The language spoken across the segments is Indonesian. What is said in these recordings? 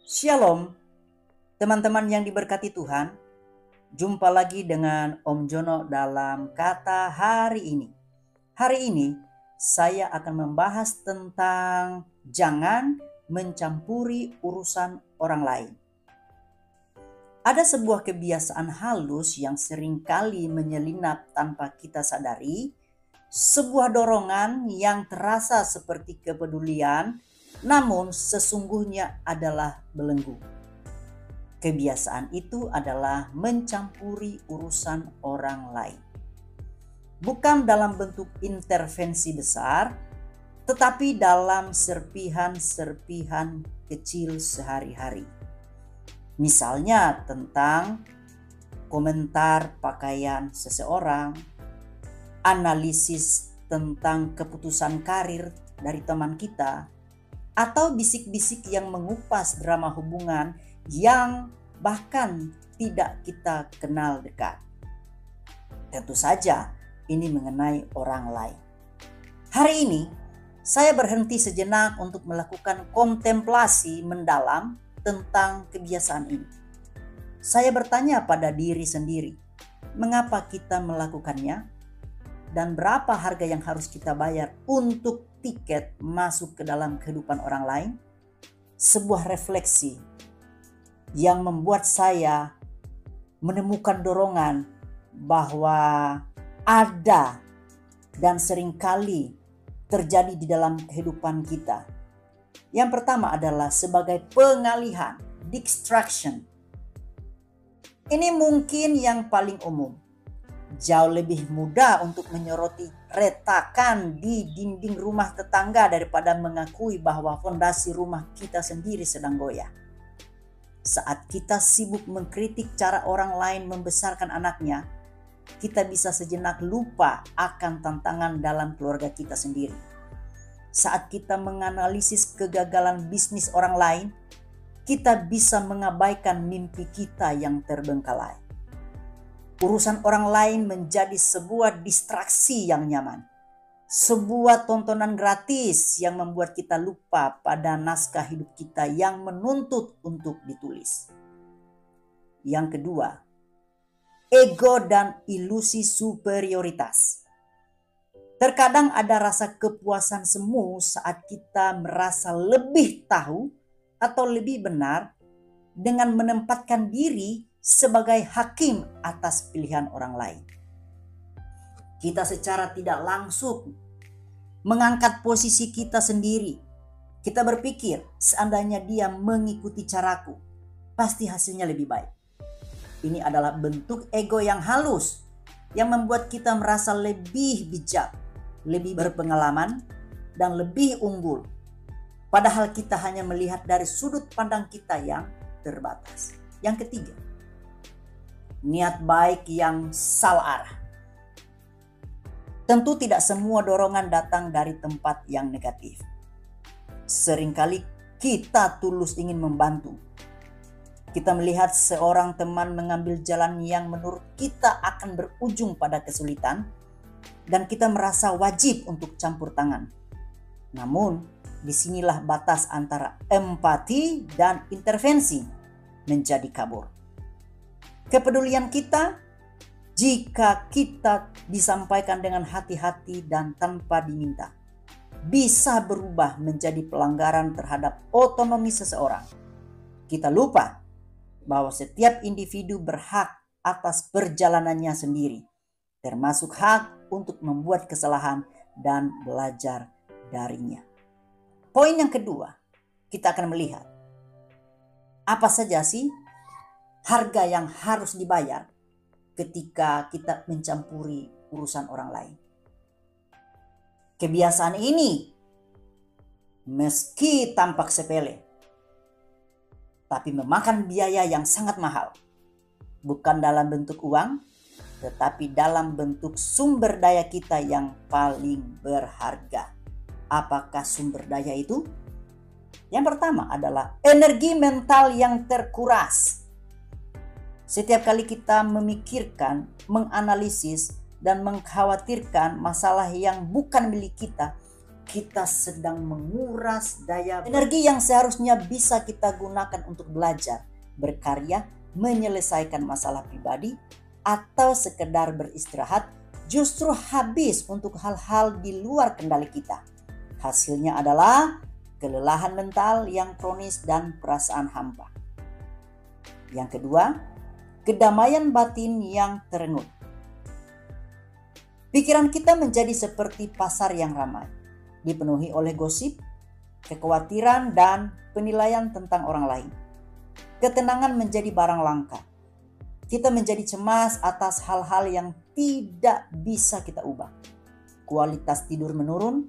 Shalom, teman-teman yang diberkati Tuhan. Jumpa lagi dengan Om Jono dalam kata hari ini. Hari ini saya akan membahas tentang jangan mencampuri urusan orang lain. Ada sebuah kebiasaan halus yang seringkali menyelinap tanpa kita sadari, sebuah dorongan yang terasa seperti kepedulian, namun sesungguhnya adalah belenggu. Kebiasaan itu adalah mencampuri urusan orang lain. Bukan dalam bentuk intervensi besar, tetapi dalam serpihan-serpihan kecil sehari-hari. Misalnya tentang komentar pakaian seseorang, analisis tentang keputusan karir dari teman kita, atau bisik-bisik yang mengupas drama hubungan yang bahkan tidak kita kenal dekat. Tentu saja ini mengenai orang lain. Hari ini saya berhenti sejenak untuk melakukan kontemplasi mendalam tentang kebiasaan ini. Saya bertanya pada diri sendiri, mengapa kita melakukannya? Dan berapa harga yang harus kita bayar untuk tiket masuk ke dalam kehidupan orang lain? Sebuah refleksi yang membuat saya menemukan dorongan bahwa ada dan seringkali terjadi di dalam kehidupan kita. Yang pertama adalah sebagai pengalihan, distraction. Ini mungkin yang paling umum. Jauh lebih mudah untuk menyoroti retakan di dinding rumah tetangga daripada mengakui bahwa fondasi rumah kita sendiri sedang goyah. Saat kita sibuk mengkritik cara orang lain membesarkan anaknya, kita bisa sejenak lupa akan tantangan dalam keluarga kita sendiri. Saat kita menganalisis kegagalan bisnis orang lain, kita bisa mengabaikan mimpi kita yang terbengkalai. Urusan orang lain menjadi sebuah distraksi yang nyaman. Sebuah tontonan gratis yang membuat kita lupa pada naskah hidup kita yang menuntut untuk ditulis. Yang kedua, ego dan ilusi superioritas. Terkadang ada rasa kepuasan semu saat kita merasa lebih tahu atau lebih benar dengan menempatkan diri sebagai hakim atas pilihan orang lain. Kita secara tidak langsung mengangkat posisi kita sendiri. Kita berpikir, seandainya dia mengikuti caraku, pasti hasilnya lebih baik. Ini adalah bentuk ego yang halus yang membuat kita merasa lebih bijak, lebih berpengalaman, dan lebih unggul. Padahal kita hanya melihat dari sudut pandang kita yang terbatas. Yang ketiga, niat baik yang salah arah. Tentu tidak semua dorongan datang dari tempat yang negatif. Seringkali kita tulus ingin membantu. Kita melihat seorang teman mengambil jalan yang menurut kita akan berujung pada kesulitan, dan kita merasa wajib untuk campur tangan. Namun, disinilah batas antara empati dan intervensi menjadi kabur. Kepedulian kita, jika kita disampaikan dengan hati-hati dan tanpa diminta, bisa berubah menjadi pelanggaran terhadap otonomi seseorang. Kita lupa bahwa setiap individu berhak atas perjalanannya sendiri, termasuk hak untuk membuat kesalahan dan belajar darinya. Poin yang kedua, kita akan melihat apa saja sih harga yang harus dibayar ketika kita mencampuri urusan orang lain. Kebiasaan ini meski tampak sepele, tapi memakan biaya yang sangat mahal. Bukan dalam bentuk uang, tetapi dalam bentuk sumber daya kita yang paling berharga. Apakah sumber daya itu? Yang pertama adalah energi mental yang terkuras. Setiap kali kita memikirkan, menganalisis, dan mengkhawatirkan masalah yang bukan milik kita, kita sedang menguras daya energi yang seharusnya bisa kita gunakan untuk belajar, berkarya, menyelesaikan masalah pribadi, atau sekedar beristirahat, justru habis untuk hal-hal di luar kendali kita. Hasilnya adalah kelelahan mental yang kronis dan perasaan hampa. Yang kedua, kedamaian batin yang terengut. Pikiran kita menjadi seperti pasar yang ramai, dipenuhi oleh gosip, kekhawatiran, dan penilaian tentang orang lain. Ketenangan menjadi barang langka. Kita menjadi cemas atas hal-hal yang tidak bisa kita ubah. Kualitas tidur menurun,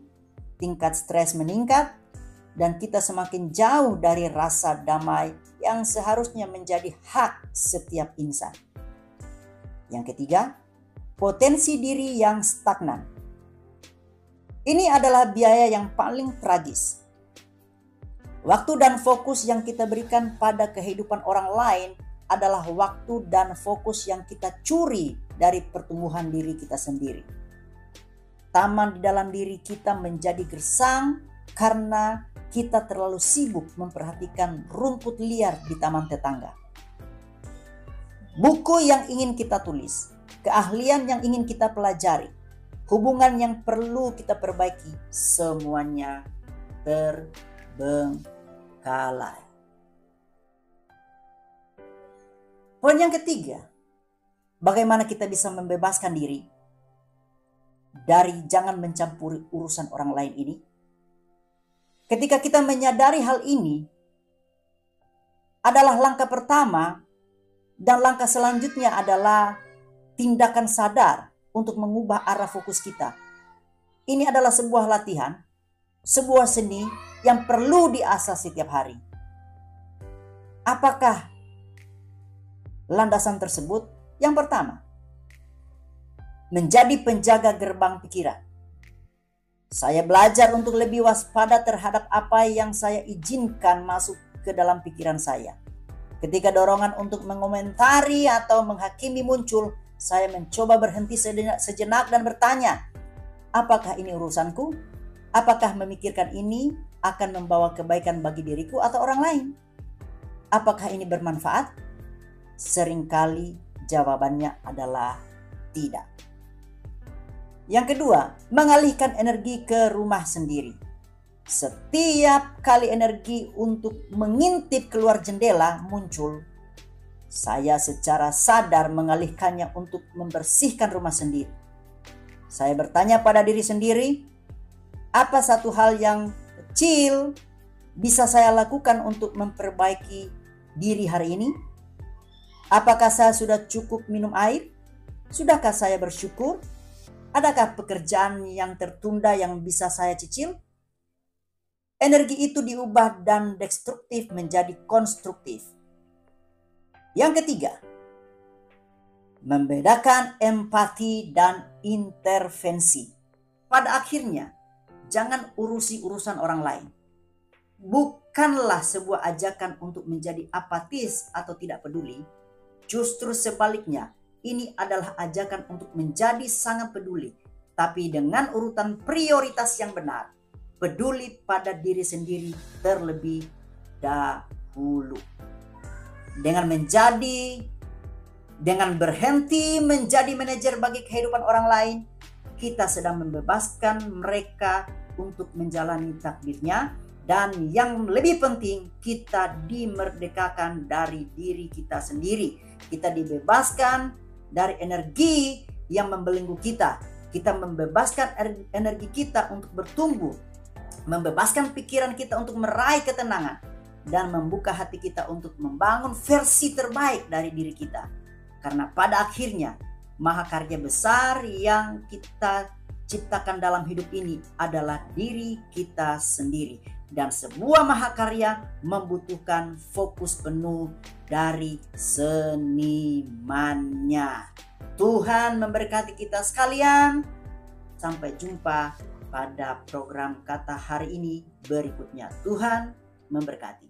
tingkat stres meningkat, dan kita semakin jauh dari rasa damai yang seharusnya menjadi hak setiap insan. Yang ketiga, potensi diri yang stagnan. Ini adalah biaya yang paling tragis. Waktu dan fokus yang kita berikan pada kehidupan orang lain adalah waktu dan fokus yang kita curi dari pertumbuhan diri kita sendiri. Taman di dalam diri kita menjadi gersang karena kita terlalu sibuk memperhatikan rumput liar di taman tetangga. Buku yang ingin kita tulis, keahlian yang ingin kita pelajari, hubungan yang perlu kita perbaiki, semuanya terbengkalai. Poin yang ketiga, bagaimana kita bisa membebaskan diri dari jangan mencampuri urusan orang lain ini? Ketika kita menyadari hal ini adalah langkah pertama, dan langkah selanjutnya adalah tindakan sadar untuk mengubah arah fokus kita. Ini adalah sebuah latihan, sebuah seni yang perlu diasah setiap hari. Apakah landasan tersebut? Yang pertama, menjadi penjaga gerbang pikiran. Saya belajar untuk lebih waspada terhadap apa yang saya izinkan masuk ke dalam pikiran saya. Ketika dorongan untuk mengomentari atau menghakimi muncul, saya mencoba berhenti sejenak dan bertanya, apakah ini urusanku? Apakah memikirkan ini akan membawa kebaikan bagi diriku atau orang lain? Apakah ini bermanfaat? Seringkali jawabannya adalah tidak. Yang kedua, mengalihkan energi ke rumah sendiri. Setiap kali energi untuk mengintip keluar jendela muncul, saya secara sadar mengalihkannya untuk membersihkan rumah sendiri. Saya bertanya pada diri sendiri, apa satu hal yang kecil bisa saya lakukan untuk memperbaiki diri hari ini? Apakah saya sudah cukup minum air? Sudahkah saya bersyukur? Adakah pekerjaan yang tertunda yang bisa saya cicil? Energi itu diubah dan destruktif menjadi konstruktif. Yang ketiga, membedakan empati dan intervensi. Pada akhirnya, jangan urusi urusan orang lain. Bukanlah sebuah ajakan untuk menjadi apatis atau tidak peduli. Justru sebaliknya, ini adalah ajakan untuk menjadi sangat peduli, tapi dengan urutan prioritas yang benar. Peduli pada diri sendiri terlebih dahulu. Dengan berhenti menjadi manajer bagi kehidupan orang lain, kita sedang membebaskan mereka untuk menjalani takdirnya. Dan yang lebih penting, kita dimerdekakan dari diri kita sendiri. Kita dibebaskan dari energi yang membelenggu kita. Kita membebaskan energi kita untuk bertumbuh, membebaskan pikiran kita untuk meraih ketenangan, dan membuka hati kita untuk membangun versi terbaik dari diri kita. Karena pada akhirnya, mahakarya besar yang kita ciptakan dalam hidup ini adalah diri kita sendiri. Dan sebuah mahakarya membutuhkan fokus penuh dari senimannya. Tuhan memberkati kita sekalian. Sampai jumpa pada program Kata Hari ini berikutnya. Tuhan memberkati.